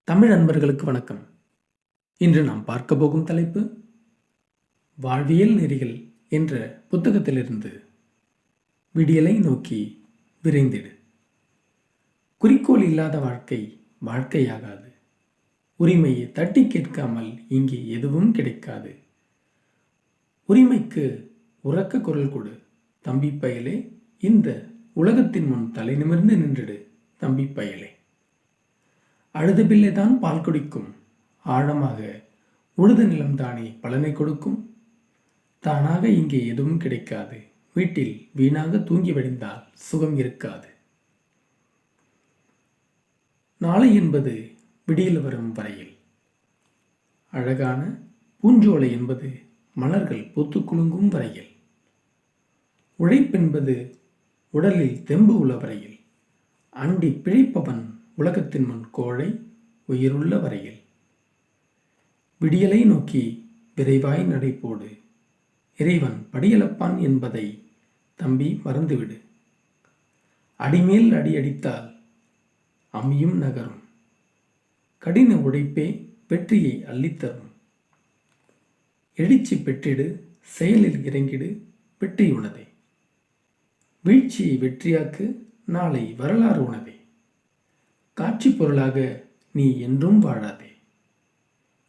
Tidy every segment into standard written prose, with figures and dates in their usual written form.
தமிழ் அன்பர்களுக்கு வணக்கம். இன்று நாம் பார்க்க போகும் தலைப்பு வாழ்வியல் நெறிகள் என்ற புத்தகத்திலிருந்து விடியலை நோக்கி விரைந்திடு. குறிக்கோள் இல்லாத வாழ்க்கை வாழ்க்கையாகாது. உரிமையை தட்டி கேட்காமல் இங்கே எதுவும் கிடைக்காது. உரிமைக்கு உரக்க குரல் கொடு தம்பி பயலே, இந்த உலகத்தின் முன் தலை நிமிர்ந்து நின்றிடு தம்பி பயலே. அழுத பிள்ளைதான் பால் குடிக்கும், ஆழமாக உழுத நிலம்தானே பலனை கொடுக்கும். தானாக இங்கே எதுவும் கிடைக்காது. வீட்டில் வீணாக தூங்கி வடிந்தால் சுகம் இருக்காது. நாளை என்பது விடியல் வரும் வரையில். அழகான பூஞ்சோலை என்பது மலர்கள் பூத்து குலுங்கும் வரையில். உழைப்பென்பது உடலில் தெம்பு உள்ள வரையில். அண்டி பிழைப்பவன் உலகத்தின் முன் கோழை உயிருள்ள வரையில். விடியலை நோக்கி விரைவாய் நடைபோடு. இறைவன் படியளப்பான் என்பதை தம்பி மறந்துவிடு. அடிமேல் அடி அடித்தால் அம்மியும் நகரும். கடின உழைப்பே வெற்றியை அள்ளித்தரும். எழுச்சி பெற்றிடு, செயலில் இறங்கிடு, வெற்றி உனதே. வீழ்ச்சியை வெற்றியாக்கு, நாளை வரலாறு உனதே. காட்சி பொருளாக நீ என்றும் வாழாதே.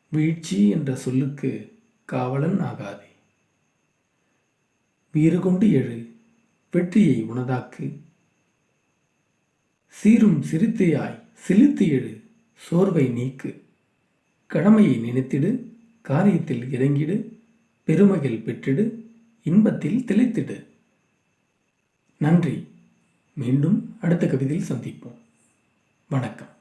வீழ்ச்சி என்ற சொல்லுக்கு காவலன் ஆகாதே. வீறு கொண்டு எழு, வெற்றியை உனதாக்கு. சீரும் சிறுத்தையாய் சிலித்து எழு, சோர்வை நீக்கு. கடமையை நினைத்திடு, காரியத்தில் இறங்கிடு, பெருமகில் பெற்றிடு, இன்பத்தில் திளைத்திடு. நன்றி. மீண்டும் அடுத்த கவிதையில் சந்திப்போம். வணக்கம்.